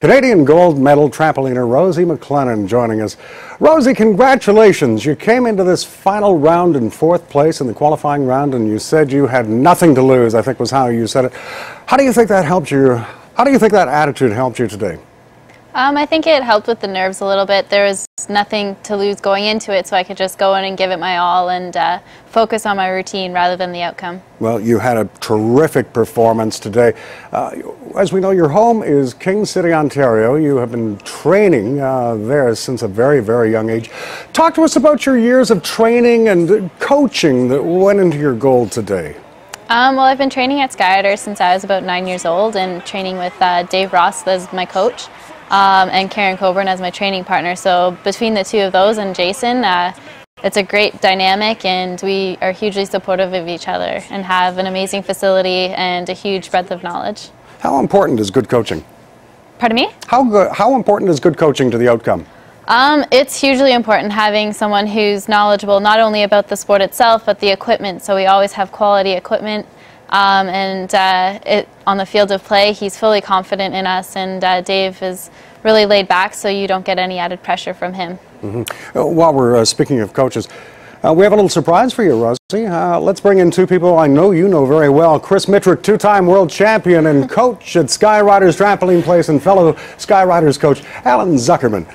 Canadian gold medal trampoliner Rosie Maclennan joining us. Rosie, congratulations. You came into this final round in 4th place in the qualifying round, and you said you had nothing to lose, I think was how you said it. How do you think that helped you? How do you think that attitude helped you today? I think it helped with the nerves a little bit. There was nothing to lose going into it, so I could just go in and give it my all and focus on my routine rather than the outcome. Well, you had a terrific performance today. As we know, your home is King City, Ontario. You have been training there since a very, very young age. Talk to us about your years of training and coaching that went into your gold today. Well, I've been training at Skyriders since I was about 9 years old and training with Dave Ross as my coach. And Karen Coburn as my training partner. So between the two of those and Jason, it's a great dynamic, and we are hugely supportive of each other and have an amazing facility and a huge breadth of knowledge. How important is good coaching? Pardon me? How important is good coaching to the outcome? It's hugely important having someone who's knowledgeable not only about the sport itself, but the equipment. So we always have quality equipment. On the field of play, he's fully confident in us, and Dave is really laid back, so you don't get any added pressure from him. While we're speaking of coaches, we have a little surprise for you, Rosie. Let's bring in two people I know you know very well. Chris MITRUK, two-time world champion and coach at Skyriders Trampoline Place, and fellow Skyriders coach Alan Zuckerman.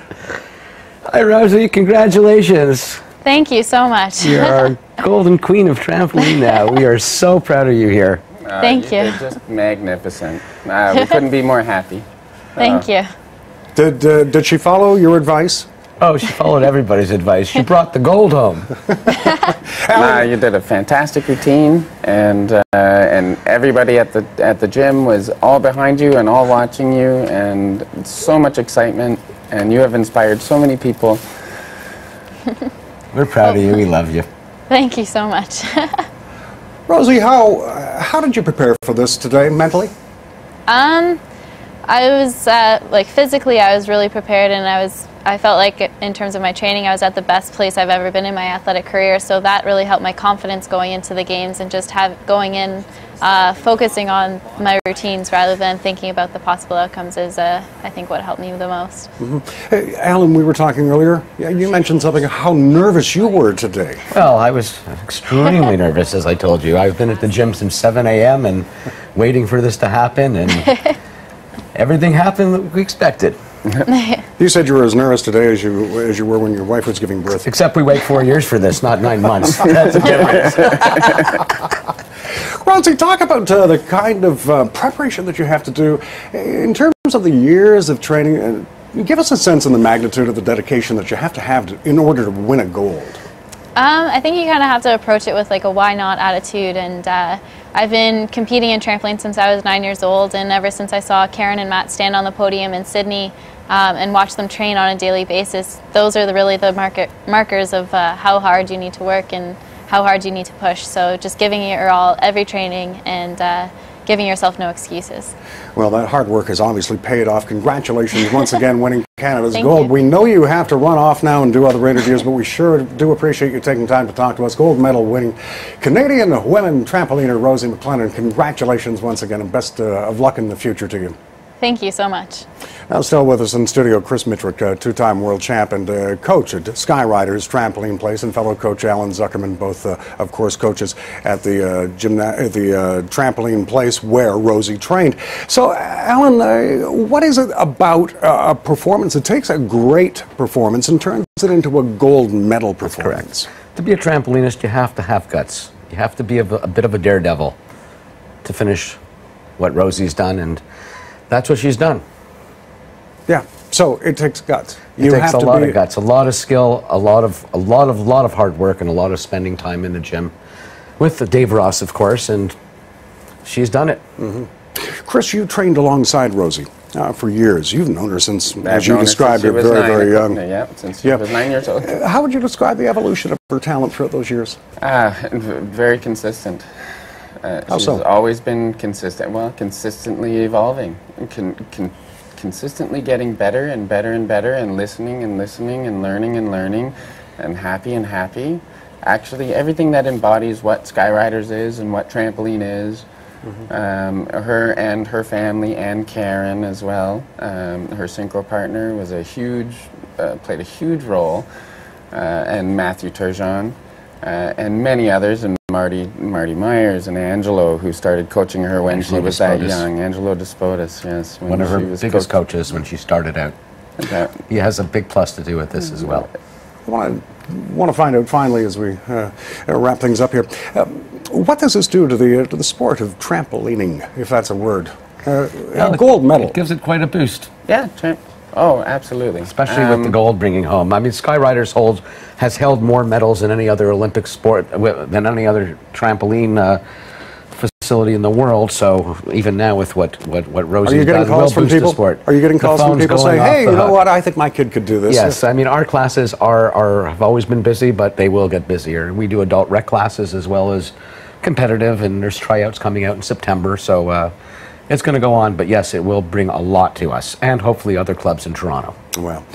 Hi, Rosie. Congratulations. Thank you so much. You're our golden queen of trampoline now. We are so proud of you here. Thank you. You're just magnificent. We couldn't be more happy. Thank you. Did she follow your advice? Oh, she followed everybody's advice. She brought the gold home. You did a fantastic routine, and everybody at the gym was all behind you and all watching you, and so much excitement, and you have inspired so many people. We're proud of you. We love you. Thank you so much. Rosie, how did you prepare for this today mentally? I was like physically, I was really prepared, and I felt like in terms of my training, I was at the best place I've ever been in my athletic career. So that really helped my confidence going into the games, and just going in, focusing on my routines rather than thinking about the possible outcomes is, I think, what helped me the most. Hey, Alan, we were talking earlier. You mentioned something, how nervous you were today. Well, I was extremely nervous, as I told you. I've been at the gym since 7 a.m. and waiting for this to happen, and everything happened that we expected. You said you were as nervous today as you were when your wife was giving birth. Except we wait 4 years for this, not 9 months. That's a difference. Rosie, talk about the kind of preparation that you have to do in terms of the years of training. Give us a sense of the magnitude of the dedication that you have in order to win a gold. I think you kind of have to approach it with like a why not attitude, and I've been competing in trampoline since I was 9 years old, and ever since I saw Karen and Matt stand on the podium in Sydney and watch them train on a daily basis, those are really the markers of how hard you need to work and how hard you need to push. So just giving it your all every training, and giving yourself no excuses. Well, that hard work has obviously paid off. Congratulations once again winning Canada's Thank gold. you. We know you have to run off now and do other interviews, but we sure do appreciate you taking time to talk to us. Gold medal winning Canadian women trampoliner Rosie Maclennan. Congratulations once again, and best of luck in the future to you. Thank you so much. Now still with us in studio, Chris MITRUK, two-time world champ and coach at Skyriders Trampoline Place, and fellow coach Alan Zuckerman, both of course coaches at the Trampoline Place where Rosie trained. So Alan, what is it about a performance that takes a great performance and turns it into a gold medal performance? Correct. To be a trampolinist, you have to have guts. You have to be a bit of a daredevil to finish what Rosie's done, and that's what she's done. Yeah, so it takes guts. It takes a lot of guts, a lot of skill, a lot of hard work, and a lot of spending time in the gym with Dave Ross, of course, and she's done it. Chris, you trained alongside Rosie for years. You've known her since, as you described her, very, very young. Yeah, since she was 9 years old. How would you describe the evolution of her talent throughout those years? Very consistent. She's always been consistent. Well, consistently evolving, consistently getting better and better and better, and listening and listening and learning and learning, and happy and happy. Actually, everything that embodies what Skyriders is and what trampoline is, Her and her family, and Karen as well, her synchro partner, was played a huge role, and Matthew Turgeon, and many others, and Marty Myers and Angelo, who started coaching her when she was that young. Angelo Despotis, yes. One of her biggest coaches when she started out. He has a big plus to do with this as well. I want to find out finally, as we wrap things up here, what does this do to the sport of trampolining, if that's a word? A gold medal. It gives it quite a boost. Yeah, oh, absolutely. Especially with the gold bringing home. I mean, Skyriders has held more medals than any other Olympic sport, than any other trampoline facility in the world. So even now with what Rosie does, will boost the sport. Are you getting calls from people saying, hey, you know what, I think my kid could do this? Yes, I mean, our classes have always been busy, but they will get busier. We do adult rec classes as well as competitive, and there's tryouts coming out in September. So it's going to go on, but yes, it will bring a lot to us, and hopefully other clubs in Toronto. Well,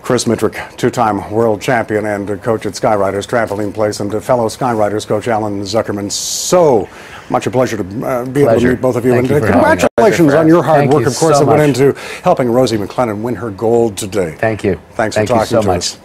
Chris MITRUK, two-time world champion and coach at Skywriters Trampoline Place, and fellow Skywriters coach Alan Zuckerman. So much a pleasure to be able to meet both of you. And congratulations on your hard work, of course, that went into helping Rosie Maclennan win her gold today. Thank you. Thanks for talking to us.